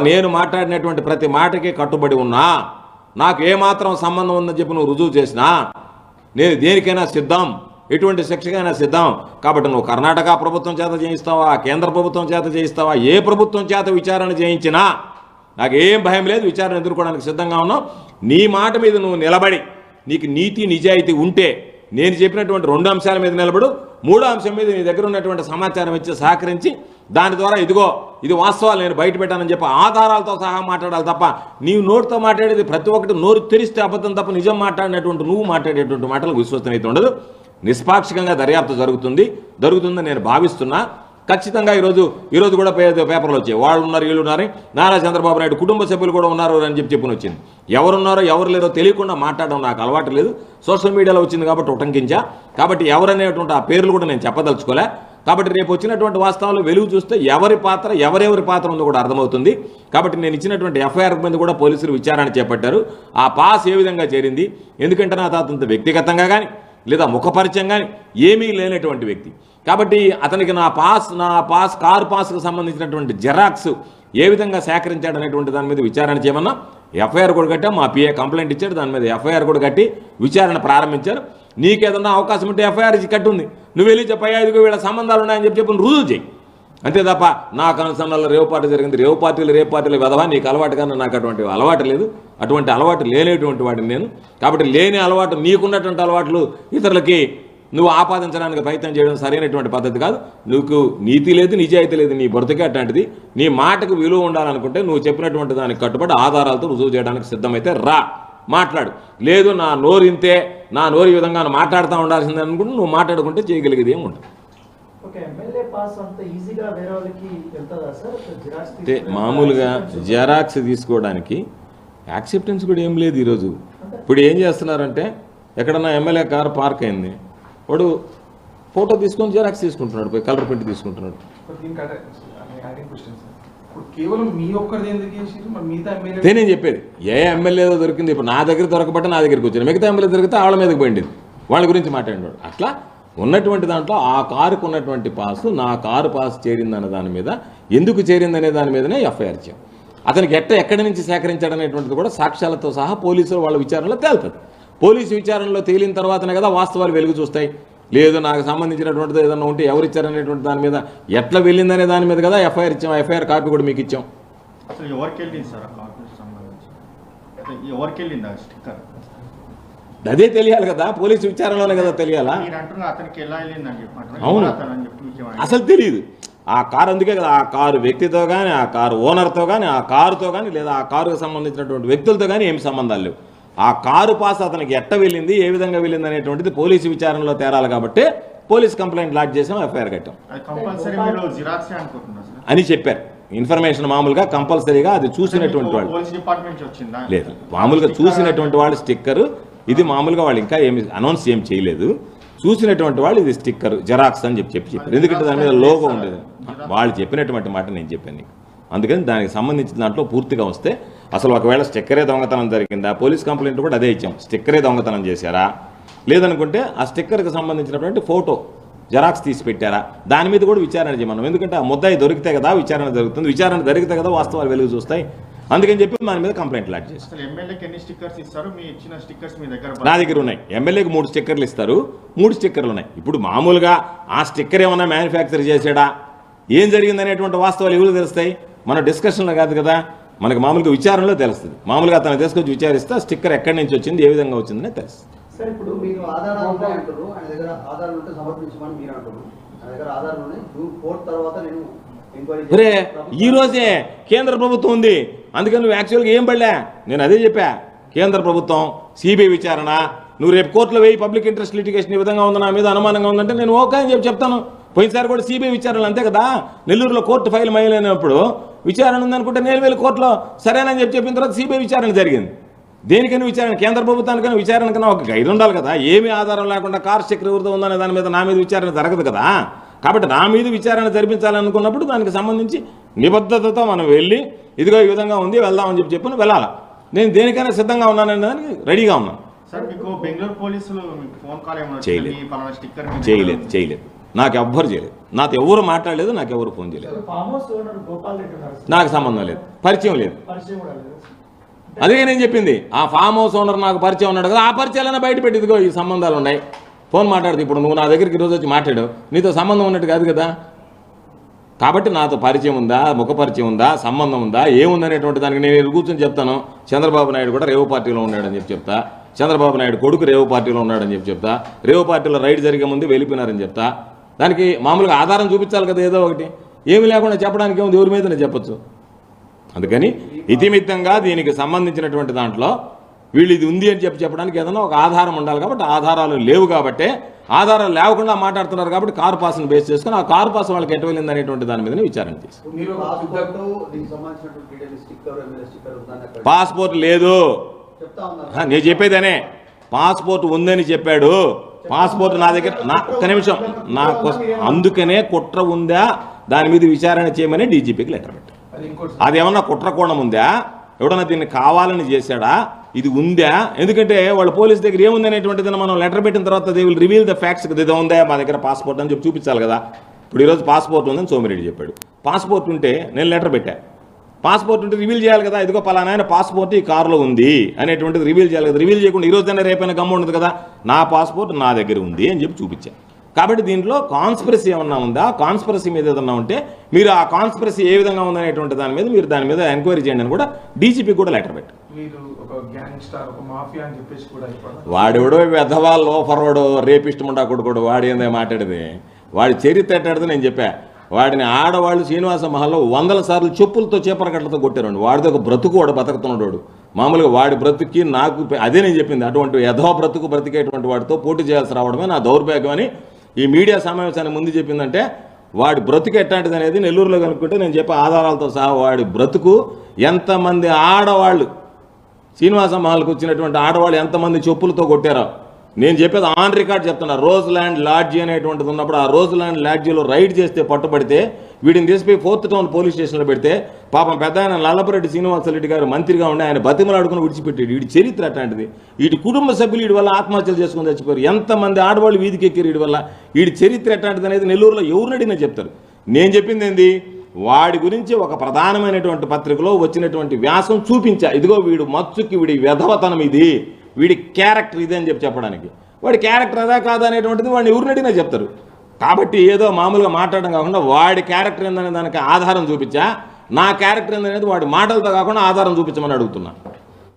నేను మాట్లాడినటువంటి ప్రతి మాటకి కట్టుబడి ఉన్నా, నాకు ఏమాత్రం సంబంధం ఉందని చెప్పి నువ్వు రుజువు చేసినా నేను దేనికైనా సిద్ధం, ఎటువంటి శిక్షకైనా సిద్ధం. కాబట్టి నువ్వు కర్ణాటక ప్రభుత్వం చేత చేయిస్తావా, కేంద్ర ప్రభుత్వం చేత చేయిస్తావా, ఏ ప్రభుత్వం చేత విచారణ చేయించినా నాకు ఏం భయం లేదు, విచారణ ఎదుర్కోవడానికి సిద్ధంగా ఉన్నావు. నీ మాట మీద నువ్వు నిలబడి నీకు నీతి నిజాయితీ ఉంటే నేను చెప్పినటువంటి 2 అంశాల మీద నిలబడు, 3వ అంశం మీద నీ దగ్గర ఉన్నటువంటి సమాచారం ఇచ్చి సహకరించి దాని ద్వారా ఇదిగో ఇది వాస్తవాలు నేను బయట పెట్టానని చెప్పి ఆధారాలతో సహా మాట్లాడాలి తప్ప నీవు నోటితో మాట్లాడేది ప్రతి ఒక్కటి నోరు తెరిస్తే అబద్ధం తప్ప నిజం మాట్లాడినటువంటి నువ్వు మాట్లాడేటువంటి మాటలకు విశ్వసనీయత ఉండదు. నిష్పాక్షికంగా దర్యాప్తు జరుగుతుందని నేను భావిస్తున్నా. ఖచ్చితంగా ఈరోజు కూడా పేపర్లు వచ్చాయి, వాళ్ళు ఉన్నారు వీళ్ళు ఉన్నారు, నారా చంద్రబాబు నాయుడు కుటుంబ సభ్యులు కూడా ఉన్నారు అని చెప్పి వచ్చింది. ఎవరున్నారో ఎవరు లేరో తెలియకుండా మాట్లాడడం నాకు అలవాటు లేదు. సోషల్ మీడియాలో వచ్చింది కాబట్టి ఉటంకించా, కాబట్టి ఎవరనేటువంటి ఆ పేర్లు కూడా నేను చెప్పదలుచుకోలే. కాబట్టి రేపు వచ్చినటువంటి వాస్తవాలు వెలుగు చూస్తే ఎవరెవరి పాత్ర ఉందో కూడా అర్థమవుతుంది. కాబట్టి నేను ఇచ్చినటువంటి ఎఫ్ఐఆర్ మీద కూడా పోలీసులు విచారణ చేపట్టారు. ఆ పాస్ ఏ విధంగా చేరింది, ఎందుకంటే నా తాత వ్యక్తిగతంగా కానీ లేదా ముఖపరిచయం కానీ ఏమీ లేనటువంటి వ్యక్తి. కాబట్టి అతనికి నా పాస్ కారు పాస్కు సంబంధించినటువంటి జెరాక్స్ ఏ విధంగా సేకరించాడనేటువంటి దాని మీద విచారణ చేయమన్నా ఎఫ్ఐఆర్ కూడా కట్టా. మా పిఏ కంప్లైంట్ ఇచ్చాడు, దాని మీద ఎఫ్ఐఆర్ కూడా కట్టి విచారణ ప్రారంభించారు. నీకేదన్నా అవకాశం ఉంటే ఎఫ్ఐఆర్ కట్టుంది, నువ్వు వెళ్ళి చెప్పయ్యా ఇదిగో వీళ్ళ సంబంధాలు ఉన్నాయని చెప్పి రుజువు చేయి. అంతే తప్ప నాకు అనుసంధానంలో రేవు పార్టీ జరిగింది, రేవు పార్టీలు వెదవా, నీకు అలవాటు కానీ నాకు అటువంటి అలవాటు లేదు, అటువంటి అలవాటు లేనేటువంటి వాడిని నేను. కాబట్టి లేని అలవాటు నీకున్నటువంటి అలవాట్లు ఇతరులకి నువ్వు ఆపాదించడానికి ప్రయత్నం చేయడం సరైనటువంటి పద్ధతి కాదు. నువ్వు నీతి లేదు, నిజాయితీ లేదు, నీ బ్రతికే అట్లాంటిది. నీ మాటకు విలువ ఉండాలనుకుంటే నువ్వు చెప్పినటువంటి దానికి కట్టుబడి ఆధారాలతో రుజువు చేయడానికి సిద్ధమైతే రా, మాట్లాడు. లేదు నా నోరు ఇంతే, నా నోరు ఈ విధంగా మాట్లాడుతూ ఉండాల్సిందే అనుకుంటే నువ్వు మాట్లాడుకుంటే చేయగలిగేది ఏమి ఉండదు. అంటే మామూలుగా జెరాక్స్ తీసుకోవడానికి యాక్సెప్టెన్స్ కూడా ఏం లేదు ఈరోజు. ఇప్పుడు ఏం చేస్తున్నారంటే ఎక్కడన్నా ఎమ్మెల్యే కారు పార్క్ అయింది, వాడు ఫోటో తీసుకొని జెరాక్స్ తీసుకుంటున్నాడు, పోయి కలర్ ప్రింట్ తీసుకుంటున్నాడు. నేనేం చెప్పేది ఏ ఎమ్మెల్యేదో దొరికింది, ఇప్పుడు నా దగ్గర దొరకబట్టే నా దగ్గరికి వచ్చింది, మిగతా ఎమ్మెల్యే దొరికితే వాళ్ళ మీదకి పోయింది, వాళ్ళ గురించి మాట్లాడినాడు. అట్లా ఉన్నటువంటి దాంట్లో ఆ కారుకు ఉన్నటువంటి పాసు నా కారు పాస్ చేరిందన్న దాని మీద, ఎందుకు చేరిందనే దాని మీదనే ఎఫ్ఐఆర్ చేయం. అతనికి ఎక్కడి నుంచి సేకరించాడనేటువంటిది కూడా సాక్ష్యాలతో సహా పోలీసులు వాళ్ళ విచారణలో తేలుతుంది. పోలీసు విచారణలో తేలిన తర్వాతనే కదా వాస్తవాలు వెలుగు చూస్తాయి. లేదు నాకు సంబంధించినటువంటిది ఏదన్నా ఉంటే ఎవరు ఇచ్చారనేటువంటి దాని మీద, ఎట్లా వెళ్ళిందనే దాని మీద కదా ఎఫ్ఐఆర్ ఇచ్చాం. ఎఫ్ఐఆర్ కాపీ కూడా మీకు ఇచ్చాం. అదే తెలియాలి కదా, పోలీసు విచారణలోనే కదా తెలియాలా. అవును, అసలు తెలియదు ఆ కారు. అందుకే కదా ఆ కారు వ్యక్తితో కానీ, ఆ కారు ఓనర్తో కానీ, ఆ కారుతో కానీ, లేదా ఆ కారుకు సంబంధించినటువంటి వ్యక్తులతో కానీ ఏమి సంబంధాలు లేవు. ఆ కారు పాస్ అతనికి ఎట్ట వెళ్ళింది, ఏ విధంగా వెళ్ళింది అనేటువంటిది పోలీసు విచారణలో తేరాలి. కాబట్టి పోలీస్ కంప్లైంట్ లాడ్జ్ చేసాం, ఎఫ్ఐఆర్ కట్టాం అని చెప్పారు. ఇన్ఫర్మేషన్ మామూలుగా కంపల్సరీగా అది చూసినటువంటి వాళ్ళు లేదు, మామూలుగా చూసినటువంటి వాళ్ళు స్టిక్కర్ ఇది మామూలుగా వాళ్ళు ఇంకా ఏమి అనౌన్స్ ఏం చేయలేదు. చూసినటువంటి వాళ్ళు ఇది స్టిక్కర్ జెరాక్స్ అని చెప్పారు. ఎందుకంటే దాని మీద లోగో ఉండేది. వాళ్ళు చెప్పినటువంటి మాట నేను చెప్పాను నీకు. అందుకని దానికి సంబంధించిన దాంట్లో పూర్తిగా వస్తే అసలు ఒకవేళ స్టిక్కరే దొంగతనం జరిగిందా, పోలీస్ కంప్లైంట్ కూడా అదే ఇచ్చాం. స్టిక్కరే దొంగతనం చేశారా, లేదనుకుంటే ఆ స్టిక్కర్కి సంబంధించినటువంటి ఫోటో జెరాక్స్ తీసి పెట్టారా, దాని మీద కూడా విచారణ చేయమన్నాం. ఎందుకంటే ఆ ముద్దాయి దొరికితే కదా విచారణ జరుగుతుంది, విచారణ జరిగితే కదా వాస్తవాలు వెలుగు చూస్తాయి. అందుకని చెప్పి దాని మీద కంప్లైంట్ లాడ్జ్ చేస్తారు. నా దగ్గర ఉన్నాయి, ఎమ్మెల్యేకి 3 స్టిక్కర్లు ఇస్తారు, 3 స్టిక్కర్లు ఉన్నాయి. ఇప్పుడు మామూలుగా ఆ స్టిక్కర్ ఏమన్నా మ్యానుఫ్యాక్చర్ చేసాడా, ఏం జరిగిందనేటువంటి వాస్తవాలు ఎవరు తెలుస్తాయి, మన డిస్కషన్లో కాదు కదా, మనకు మామూలుగా విచారణలో తెలుస్తుంది. మామూలుగా అతను తీసుకొచ్చి విచారిస్తే స్టిక్కర్ ఎక్కడి నుంచి వచ్చింది, ఏ విధంగా వచ్చిందనే తెలుస్తుంది. సార్ ఇప్పుడు మీరు ఆధారాలు ఉంటాయంటారు, ఆయన దగ్గర ఆధారాలు ఉంటే సమర్పించమని మీరు అంటారు, ఆయన దగ్గర ఆధారాలు ఉన్నాయి, కోర్టు తర్వాత నేను ఒరే ఈ రోజే కేంద్ర ప్రభుత్వం ఉంది, అందుకని నువ్వు యాక్చువల్గా ఏం పడలే. నేను అదే చెప్పా, కేంద్ర ప్రభుత్వం సిబిఐ విచారణ, నువ్వు రేపు కోర్టులో వేయి పబ్లిక్ ఇంట్రెస్ట్ లిటిగేషన్ ఈ విధంగా ఉంది, నా మీద అనుమానంగా ఉందంటే నేను ఓకే అని చెప్తాను. పోయినసారి కూడా సిబిఐ విచారణలు అంతే కదా, నెల్లూరులో కోర్టు ఫైల్ మైలైనప్పుడు విచారణ ఉందనుకుంటే నేను వెళ్ళి కోర్టులో సరేనని చెప్పిన తర్వాత సిబిఐ విచారణ జరిగింది. దేనికైనా విచారణ, కేంద్ర ప్రభుత్వానికైనా విచారణకైనా ఒక గైడ్ ఉండాలి కదా. ఏమీ ఆధారం లేకుండా కార్ స్టిక్కర్ ఎవరితో ఉందనే దాని మీద నా మీద విచారణ జరగదు కదా. కాబట్టి నా మీద విచారణ జరిపించాలనుకున్నప్పుడు దానికి సంబంధించి నిబద్ధతతో మనం వెళ్ళి ఇదిగో ఈ విధంగా ఉంది వెళ్దామని చెప్పి వెళ్ళాలి. నేను దేనికైనా సిద్ధంగా ఉన్నాననే దానికి రెడీగా ఉన్నాను. సార్ మీకు బెంగళూరు పోలీసులు ఫోన్ కాల్ చేయలేదు నాకు ఎవ్వరు చేయలేదు, నాతో ఎవరు మాట్లాడలేదు, నాకు ఎవరు ఫోన్ చేయలేదు. నాకు సంబంధం లేదు, పరిచయం లేదు. అదే నేను చెప్పింది, ఆ ఫామ్ హౌస్ ఓనర్ నాకు పరిచయం ఉన్నాడు కదా, ఆ పరిచయాలన్నా బయట పెట్టిదిగో ఈ సంబంధాలు ఉన్నాయి, ఫోన్ మాట్లాడుతూ ఇప్పుడు నువ్వు నా దగ్గరికి ఈరోజు వచ్చి మాట్లాడావు, నీతో సంబంధం ఉన్నట్టు కాదు కదా. కాబట్టి నాతో పరిచయం ఉందా, ముఖ పరిచయం ఉందా, సంబంధం ఉందా, ఏముందనేటువంటి దానికి నేను కూర్చొని చెప్తాను. చంద్రబాబు నాయుడు కూడా రేవు పార్టీలో ఉన్నాడని చెప్తా, చంద్రబాబు నాయుడు కొడుకు రేవు పార్టీలో ఉన్నాడని చెప్తా, రేవు పార్టీలో రైడ్ జరిగే ముందు వెళ్ళిపోయినారని చెప్తా. దానికి మామూలుగా ఆధారం చూపించాలి కదా, ఏదో ఒకటి. ఏమి లేకుండా చెప్పడానికి ఏముంది, ఎవరి మీదనే చెప్పచ్చు. అందుకని ఇతిమిత్తంగా దీనికి సంబంధించినటువంటి దాంట్లో వీళ్ళు ఇది ఉంది అని చెప్పడానికి ఏదైనా ఒక ఆధారం ఉండాలి. కాబట్టి ఆధారాలు లేవు, కాబట్టి ఆధారాలు లేకుండా మాట్లాడుతున్నారు. కాబట్టి కారు పాస్ను బేస్ చేసుకుని ఆ కారు పాస్ వాళ్ళకి ఎటు వెళ్ళింది అనేటువంటి దాని మీద విచారణ చేసి పాస్పోర్ట్ లేదు నేను చెప్పేదనే, పాస్పోర్ట్ ఉందని చెప్పాడు. పాస్పోర్ట్ నా దగ్గర ఒక్క నిమిషం నాకు, అందుకనే కుట్ర ఉందా దాని మీద విచారణ చేయమని డీజీపీకి లెటర్ పెట్టారు. అదేమన్నా కుట్ర కోణం ఉందా, ఎవడన్నా దీన్ని కావాలని చేశాడా, ఇది ఉందా? ఎందుకంటే వాళ్ళ పోలీస్ దగ్గర ఏముందనేటువంటిది మనం లెటర్ పెట్టిన తర్వాత they will reveal the facts. ఇది ఉందా మా దగ్గర పాస్పోర్ట్ అని చెప్పి చూపించాలి కదా. ఇప్పుడు ఈరోజు పాస్పోర్ట్ ఉందని సోమిరెడ్డి చెప్పాడు. పాస్పోర్ట్ ఉంటే నేను లెటర్ పెట్టా, పాస్పోర్ట్ ఉంటే రివీల్ చేయాలి కదా, ఇదిగో పలానా పాస్పోర్ట్ ఈ కారులో ఉంది అనేటువంటిది రివీల్ చేయాలి కదా. రివీల్ చేయకుండా ఈ రోజునే రేపైనా గమ్ము ఉండదు కదా, నా పాస్పోర్ట్ నా దగ్గర ఉంది అని చెప్పి చూపించాను. కాబట్టి దీంట్లో కాన్స్పిరసీ ఏమన్నా ఉందా, కాన్స్పిరసీ మీద ఏదన్నా ఉంటే మీరు ఆ కాన్స్పిరసీ ఏ విధంగా ఉందనేటువంటి దాని మీద మీరు దాని మీద ఎంక్వైరీ చేయండి అని కూడా డీజీపీ కూడా లెటర్ పెట్టారు. వాడెవడో వెధవా లోఫర్వాడు రేపిస్ట్ ముండా కొడుకోడు వాడు ఏందో మాట్లాడేది, వాడి చరిత్ర ఎట్టాడితే నేను చెప్పా. వాడిని ఆడవాళ్ళు శ్రీనివాస మహల్లో 100 సార్లు చెప్పులతో చేపరకట్లతో కొట్టారండి. వాడితో ఒక బ్రతుకు వాడు బతుకుతున్నాడు. మామూలుగా వాడి బ్రతుకి నాకు అదే నేను చెప్పింది, అటువంటి యథో బ్రతుకు బ్రతికేటువంటి వాడితో పోటీ చేయాల్సి రావడమే నా దౌర్భాగ్యం అని ఈ మీడియా సమావేశాన్ని ముందు చెప్పిందంటే వాడి బ్రతుకు ఎట్లాంటిది అనేది నెల్లూరులో కనుక్కుంటే నేను చెప్పే ఆధారాలతో సహా వాడి బ్రతుకు ఎంతమంది ఆడవాళ్ళు శ్రీనివాస మహల్కి వచ్చినటువంటి ఆడవాళ్ళు ఎంతమంది చెప్పులతో కొట్టారో నేను చెప్పేది ఆన్ రికార్డ్ చెప్తున్నా. రోజ్ ల్యాండ్ లాడ్జీ అనేటువంటిది ఉన్నప్పుడు ఆ రోజ్ ల్యాండ్ లాడ్జీలో రైడ్ చేస్తే పట్టుబడితే వీడిని తీసిపోయి 4th టౌన్ పోలీస్ స్టేషన్లో పెడితే పాపం పెద్ద ఆయన నల్లపరెడ్డి శ్రీనివాసరెడ్డి గారు మంత్రిగా ఉండి ఆయన బతిమలాడుకుని విడిచిపెట్టాడు. వీడి చరిత్ర అట్లాంటిది. వీడి కుటుంబ సభ్యులు వీడి వల్ల ఆత్మహత్యలు చేసుకుని చచ్చిపోయారు. ఎంతమంది ఆడవాళ్ళు వీధికి ఎక్కారు వీడి వల్ల. వీడి చరిత్ర ఎట్లాంటిది అనేది నెల్లూరులో ఎవరినడినా చెప్తారు. నేను చెప్పింది ఏంది, వాడి గురించి ఒక ప్రధానమైనటువంటి పత్రికలో వచ్చినటువంటి వ్యాసం చూపించా. ఇదిగో వీడు మచ్చుకి వీడి వెధవతనం ఇది, వీడి క్యారెక్టర్ ఇదే అని చెప్పడానికి. వాడి క్యారెక్టర్ అదా కాదా అనేటువంటిది వాడిని ఎవరినడినా చెప్తారు. కాబట్టి ఏదో మామూలుగా మాట్లాడడం కాకుండా వాడి క్యారెక్టర్ ఏందనే దానికి ఆధారం చూపించా. నా క్యారెక్టర్ ఏందనేది వాడి మాటలతో కాకుండా ఆధారం చూపించమని అడుగుతున్నా.